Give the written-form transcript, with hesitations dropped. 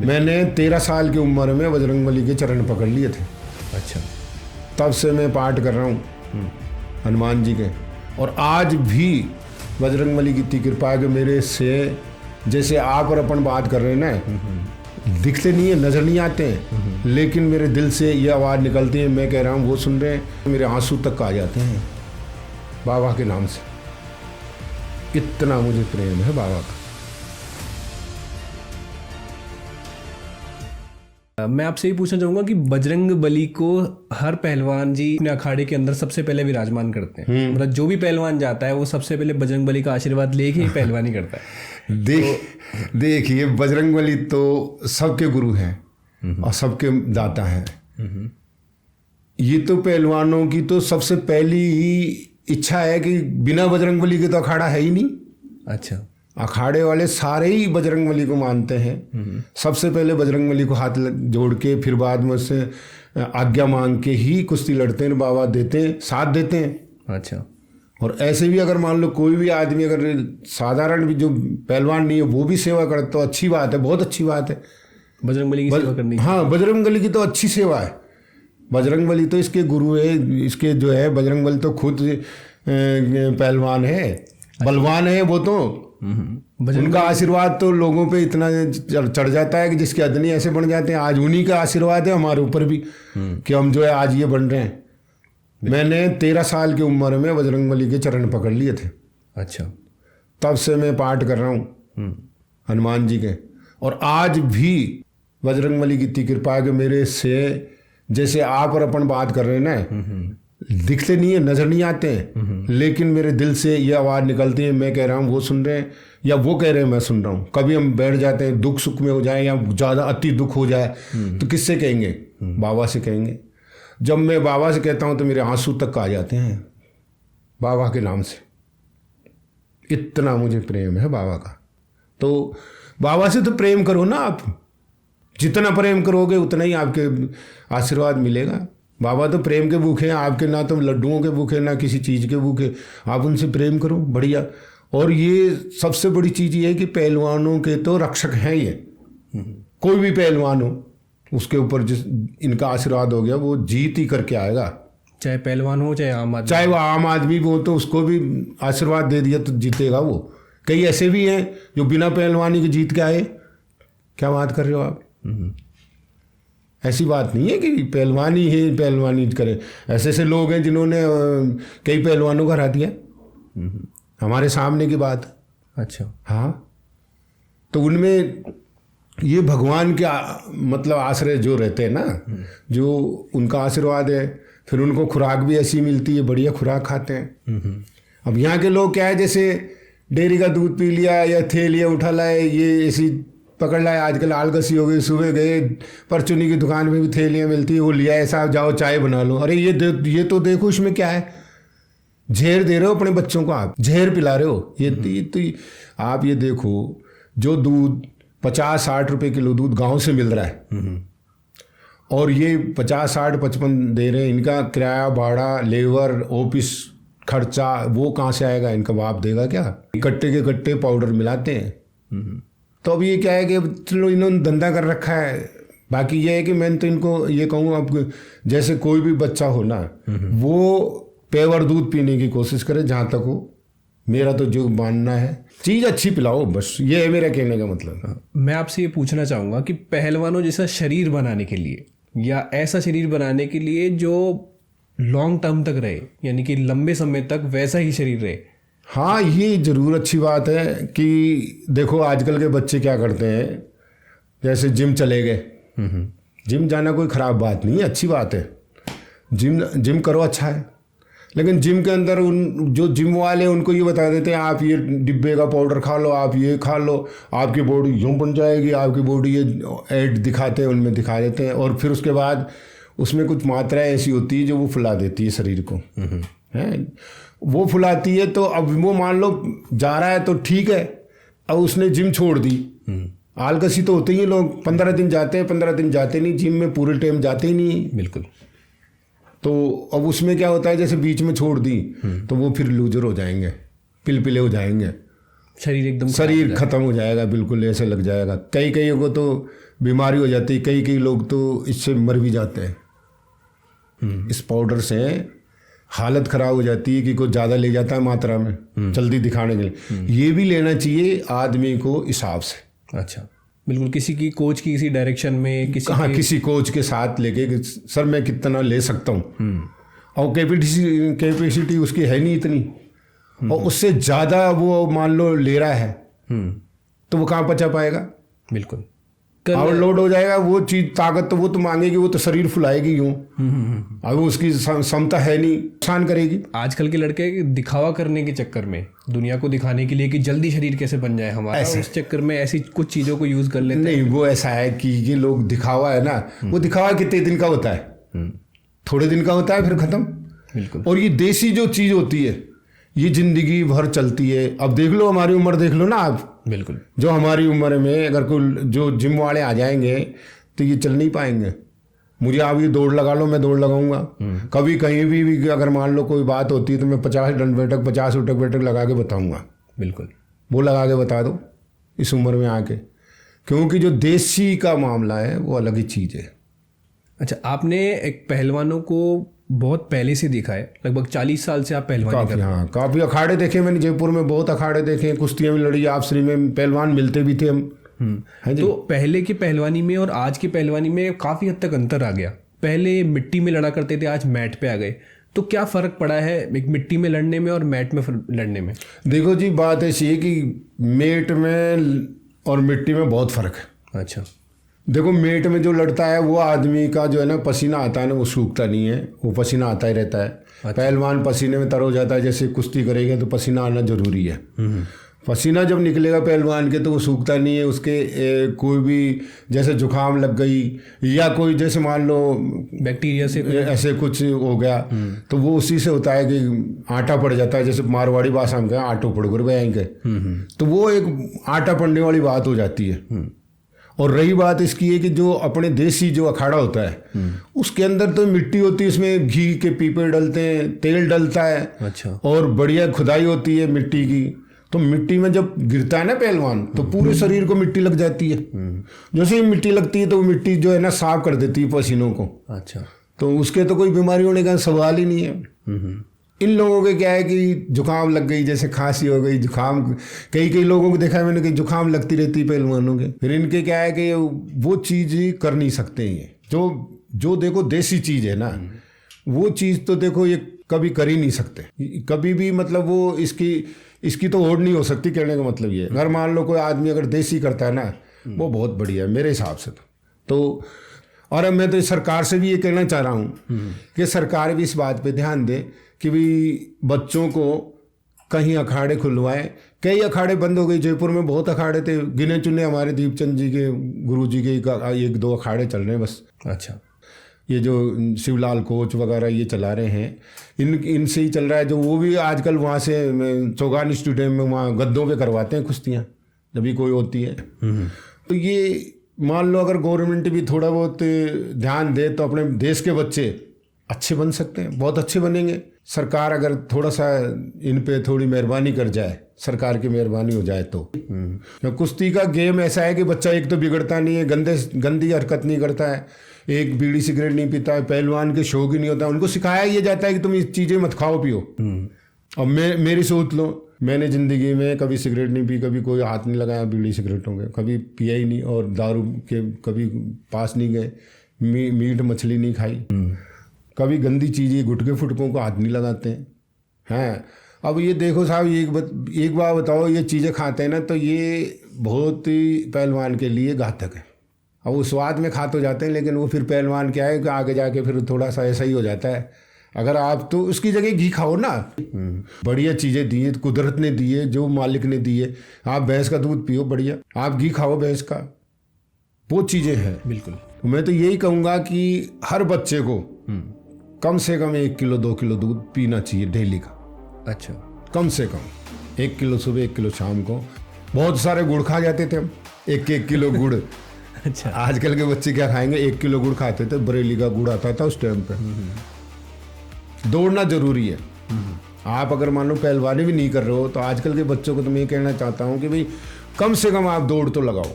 मैंने 13 साल की उम्र में बजरंगबली के चरण पकड़ लिए थे। अच्छा। तब से मैं पाठ कर रहा हूँ हनुमान जी के, और आज भी बजरंगबली की इतनी कृपा है कि मेरे से जैसे आप और अपन बात कर रहे हैं ना, दिखते नहीं है, नज़र नहीं आते हैं, लेकिन मेरे दिल से ये आवाज़ निकलती है, मैं कह रहा हूँ वो सुन रहे हैं, मेरे आंसू तक आ जाते हैं बाबा के नाम से। इतना मुझे प्रेम है बाबा का। मैं आपसे ये पूछना चाहूंगा कि बजरंग बली को हर पहलवान जी अपने अखाड़े के अंदर सबसे पहले विराजमान करते हैं। मतलब जो भी पहलवान जाता है वो सबसे पहले बजरंग बली का आशीर्वाद लेके ही पहलवानी करता है। देखिए बजरंगबली तो सबके गुरु हैं और सबके दाता हैं। ये तो पहलवानों की तो सबसे पहली ही इच्छा है कि बिना बजरंगबली के तो अखाड़ा है ही नहीं। अच्छा। अखाड़े वाले सारे ही बजरंगबली को मानते हैं। सबसे पहले बजरंगबली को हाथ जोड़ के फिर बाद में उससे आज्ञा मांग के ही कुश्ती लड़ते हैं, बाबा देते हैं, साथ देते हैं। अच्छा। और ऐसे भी अगर मान लो कोई भी आदमी अगर साधारण भी जो पहलवान नहीं है वो भी सेवा करे तो अच्छी बात है, बहुत अच्छी बात है। बजरंगबली की सेवा करनी। हाँ, बजरंगबली की तो अच्छी सेवा है। बजरंगबली तो इसके गुरु है, इसके जो है बजरंगबली तो खुद पहलवान है, बलवान है वो तो। उनका आशीर्वाद तो लोगों पे इतना चढ़ जाता है कि जिसके आदमी ऐसे बन जाते हैं। आज उन्हीं का आशीर्वाद है हमारे ऊपर भी कि हम जो है आज ये बन रहे हैं। मैंने 13 साल की उम्र में बजरंगबली के चरण पकड़ लिए थे। अच्छा। तब से मैं पाठ कर रहा हूँ हनुमान जी के, और आज भी बजरंगबली की इतनी कृपा है कि मेरे से जैसे आप और अपन बात कर रहे हैं ना, दिखते नहीं है, नज़र नहीं आते हैं, लेकिन मेरे दिल से ये आवाज़ निकलती है, मैं कह रहा हूँ वो सुन रहे हैं, या वो कह रहे हैं मैं सुन रहा हूँ। कभी हम बैठ जाते हैं, दुख सुख में हो जाए या ज़्यादा अति दुख हो जाए तो किससे कहेंगे? बाबा से कहेंगे। जब मैं बाबा से कहता हूँ तो मेरे आंसू तक आ जाते हैं बाबा के नाम से। इतना मुझे प्रेम है बाबा का। तो बाबा से तो प्रेम करो ना आप, जितना प्रेम करोगे उतना ही आपके आशीर्वाद मिलेगा। बाबा तो प्रेम के भूखे हैं आपके, ना तो लड्डुओं के भूखे ना किसी चीज़ के भूखे। आप उनसे प्रेम करो, बढ़िया। और ये सबसे बड़ी चीज़ ये है कि पहलवानों के तो रक्षक हैं ये। कोई भी पहलवान हो उसके ऊपर जिस इनका आशीर्वाद हो गया वो जीत ही करके आएगा। चाहे पहलवान हो चाहे आम आदमी, चाहे वो आम आदमी भी हो तो उसको भी आशीर्वाद दे दिया तो जीतेगा वो। कई ऐसे भी हैं जो बिना पहलवानी के जीत के आए। क्या बात कर रहे हो आप? ऐसी बात नहीं है कि पहलवानी है पहलवानी करे। ऐसे ऐसे लोग हैं जिन्होंने कई पहलवानों को हरा दिया, हमारे सामने की बात। अच्छा। हाँ, तो उनमें ये भगवान के मतलब आश्रय जो रहते हैं ना, जो उनका आशीर्वाद है, फिर उनको खुराक भी ऐसी मिलती है, बढ़िया खुराक खाते हैं। अब यहाँ के लोग क्या है, जैसे डेयरी का दूध पी लिया या थे लिया उठा लाए, ये ऐसी पकड़ लाए। आजकल आलगसी हो गई, सुबह गए परचूनी की दुकान में भी थैलियाँ मिलती है, वो लिया ऐसा, जाओ चाय बना लो। अरे ये तो देखो इसमें क्या है, जहर दे रहे हो अपने बच्चों को, आप जहर पिला रहे हो। ये तो आप ये देखो, जो दूध 50-60 रुपए किलो दूध गांव से मिल रहा है, और ये 50-60-55 दे रहे हैं। इनका किराया भाड़ा, लेबर, ऑफिस खर्चा, वो कहाँ से आएगा? इनका बाप देगा क्या? कट्टे के कट्टे पाउडर मिलाते हैं। तो अब ये क्या है कि चलो इन्होंने धंधा कर रखा है। बाकी ये है कि मैं तो इनको ये कहूँ, अब जैसे कोई भी बच्चा हो ना, वो पेवर दूध पीने की कोशिश करे जहाँ तक हो। मेरा तो जो मानना है, चीज़ अच्छी पिलाओ, बस ये है मेरा कहने का मतलब। मैं आपसे ये पूछना चाहूँगा कि पहलवानों जैसा शरीर बनाने के लिए, या ऐसा शरीर बनाने के लिए जो लॉन्ग टर्म तक रहे, यानी कि लंबे समय तक वैसा ही शरीर रहे। हाँ, ये ज़रूर अच्छी बात है कि देखो आजकल के बच्चे क्या करते हैं, जैसे जिम चले गए। जिम जाना कोई ख़राब बात नहीं है, अच्छी बात है। जिम करो, अच्छा है। लेकिन जिम के अंदर जो जिम वाले उनको ये बता देते हैं आप ये डिब्बे का पाउडर खा लो, आप ये खा लो, आपकी बॉडी यूँ बन जाएगी, आपकी बॉडी, ये ऐड दिखाते हैं, उनमें दिखा देते हैं। और फिर उसके बाद उसमें कुछ मात्राएं ऐसी होती है जो वो फुला देती है शरीर को, है वो फुलाती है। तो अब वो मान लो जा रहा है तो ठीक है, अब उसने जिम छोड़ दी। आलकसी तो होते ही लोग, 15 दिन जाते हैं, 15 दिन जाते नहीं, जिम में पूरे टाइम जाते ही नहीं। बिल्कुल। तो अब उसमें क्या होता है, जैसे बीच में छोड़ दी तो वो फिर लूजर हो जाएंगे, पिलपिले हो जाएंगे, शरीर एकदम शरीर खत्म हो जाएगा, बिल्कुल ऐसे लग जाएगा। कई को तो बीमारी हो जाती है, कई कई लोग तो इससे मर भी जाते हैं। इस पाउडर से हालत ख़राब हो जाती है कि कोई ज़्यादा ले जाता है मात्रा में जल्दी दिखाने के लिए। ये भी लेना चाहिए आदमी को हिसाब से। अच्छा, बिल्कुल, किसी की कोच की किसी डायरेक्शन में, किसी कोच के साथ लेके कि सर मैं कितना ले सकता हूँ, और कैपेसिटी उसकी है नहीं इतनी, और उससे ज़्यादा वो मान लो ले रहा है तो वो कहाँ पचा पाएगा। बिल्कुल, ओवरलोड हो जाएगा। वो चीज ताकत तो वो तो मांगेगी, वो तो शरीर फुलाएगी यूं, अब उसकी क्षमता है नहीं, नुकसान करेगी। आजकल के लड़के दिखावा करने के चक्कर में, दुनिया को दिखाने के लिए कि जल्दी शरीर कैसे बन जाए हमारा, उस चक्कर में ऐसी कुछ चीजों को यूज कर लेते हैं। नहीं, वो ऐसा है कि ये लोग दिखावा है ना, वो दिखावा कितने दिन का होता है, थोड़े दिन का होता है, फिर खत्म। बिल्कुल। और ये देसी जो चीज होती है ये जिंदगी भर चलती है। अब देख लो, हमारी उम्र देख लो ना आप। बिल्कुल। जो हमारी उम्र में अगर कोई जो जिम वाले आ जाएंगे तो ये चल नहीं पाएंगे। मुझे आप ये दौड़ लगा लो, मैं दौड़ लगाऊंगा। कभी कहीं भी अगर मान लो कोई बात होती है तो मैं 50 दंड बैठक 50 उठक बैठक लगा के बताऊंगा। बिल्कुल, वो लगा के बता दो इस उम्र में आके, क्योंकि जो देसी का मामला है वो अलग ही चीज़ है। अच्छा, आपने एक पहलवानों को बहुत पहले से देखा है, लगभग 40 साल से आप पहलवानी कर रहे हैं। हाँ, काफ़ी अखाड़े देखे मैंने, जयपुर में बहुत अखाड़े देखे, कुश्तियाँ भी लड़ी, आपसी में पहलवान मिलते भी थे हम। तो पहले की पहलवानी में और आज की पहलवानी में काफ़ी हद तक अंतर आ गया। पहले मिट्टी में लड़ा करते थे, आज मैट पे आ गए। तो क्या फ़र्क पड़ा है एक मिट्टी में लड़ने में और मैट में लड़ने में? देखो जी, बात ऐसी है कि मेट में और मिट्टी में बहुत फ़र्क है। अच्छा, देखो, मेट में जो लड़ता है वो आदमी का जो है ना पसीना आता है ना, वो सूखता नहीं है, वो पसीना आता ही रहता है। अच्छा। पहलवान पसीने में तर हो जाता है, जैसे कुश्ती करेगा तो पसीना आना जरूरी है। पसीना जब निकलेगा पहलवान के तो वो सूखता नहीं है। उसके कोई भी जैसे जुकाम लग गई या कोई जैसे मान लो बैक्टीरिया से ऐसे कुछ हो गया तो वो उसी से होता है कि आटा पड़ जाता है। जैसे मारवाड़ी भाषा में कहें आटो पड़ गुर बयाएंगे, तो वो एक आटा पड़ने वाली बात हो जाती है। और रही बात इसकी है कि जो अपने देसी जो अखाड़ा होता है उसके अंदर तो मिट्टी होती है, उसमें घी के पीपे डलते हैं, तेल डलता है। अच्छा। और बढ़िया खुदाई होती है मिट्टी की। तो मिट्टी में जब गिरता है ना पहलवान तो पूरे शरीर को मिट्टी लग जाती है। जैसे ही मिट्टी लगती है तो वो मिट्टी जो है ना साफ कर देती है पसीनों को। अच्छा, तो उसके तो कोई बीमारी होने का सवाल ही नहीं है। इन लोगों के क्या है कि जुकाम लग गई, जैसे खांसी हो गई, जुकाम, कई लोगों को देखा है मैंने कि जुकाम लगती रहती है पहलवानों के। फिर इनके क्या है कि वो चीज़ कर नहीं सकते ये जो देखो देसी चीज़ है ना, वो चीज़ तो देखो ये कभी कर ही नहीं सकते कभी भी। मतलब वो इसकी तो होड़ नहीं हो सकती। कहने का मतलब ये, अगर मान लो कोई आदमी अगर देसी करता है ना, वो बहुत बढ़िया है मेरे हिसाब से तो। और अब मैं तो सरकार से भी ये कहना चाह रहा हूँ कि सरकार भी इस बात पे ध्यान दे कि भी बच्चों को कहीं अखाड़े खुलवाएं। कई अखाड़े बंद हो गए, जयपुर में बहुत अखाड़े थे, गिने चुने हमारे दीपचंद जी के गुरु जी के 1-2 अखाड़े चल रहे हैं बस। अच्छा, ये जो शिवलाल कोच वगैरह ये चला रहे हैं, इनसे ही चल रहा है। जो वो भी आजकल वहाँ से चौगान स्टेडियम में वहाँ गद्दों पे करवाते हैं कुश्तियाँ जब भी कोई होती है। तो ये मान लो अगर गवर्नमेंट भी थोड़ा बहुत ध्यान दे तो अपने देश के बच्चे अच्छे बन सकते हैं, बहुत अच्छे बनेंगे। सरकार अगर थोड़ा सा इन पे थोड़ी मेहरबानी कर जाए, सरकार की मेहरबानी हो जाए तो। कुश्ती का गेम ऐसा है कि बच्चा एक तो बिगड़ता नहीं है, गंदी हरकत नहीं करता है, एक बीड़ी सिगरेट नहीं पीता है, पहलवान के शौक ही नहीं होता। उनको सिखाया ये जाता है कि तुम इस चीज़ें मत खाओ पियो। अब मेरी सोच लो, मैंने ज़िंदगी में कभी सिगरेट नहीं पी, कभी कोई हाथ नहीं लगाया बीड़ी सिगरेटों के, कभी पिया ही नहीं, और दारू के कभी पास नहीं गए, मीट मछली नहीं खाई, कभी गंदी चीज़ें गुटके फुटकों को हाथ नहीं लगाते हैं। अब ये देखो साहब, एक बार बताओ, ये चीज़ें खाते हैं ना तो ये बहुत ही पहलवान के लिए घातक है। अब वो स्वाद में खा तो जाते हैं, लेकिन वो फिर पहलवान क्या है कि आगे जाके फिर थोड़ा सा ऐसा ही हो जाता है। अगर आप तो उसकी जगह घी खाओ ना, बढ़िया चीज़ें दी है कुदरत ने दी है, जो मालिक ने दी है। आप भैंस का दूध पियो बढ़िया, आप घी खाओ भैंस का, वो चीज़ें हैं। बिल्कुल। मैं तो यही कहूँगा कि हर बच्चे को कम से कम 1 किलो 2 किलो दूध पीना चाहिए डेली का। अच्छा, कम से कम 1 किलो सुबह 1 किलो शाम को। बहुत सारे गुड़ खा जाते थे हम, 1-1 किलो गुड़। अच्छा, आजकल के बच्चे क्या खाएंगे, 1 किलो गुड़ खाते थे, बरेली का गुड़ आता था उस टाइम पे। दौड़ना जरूरी है। आप अगर मान लो पहलवानी भी नहीं कर रहे हो तो आजकल के बच्चों को तो मैं कहना चाहता हूँ कि भाई कम से कम आप दौड़ तो लगाओ।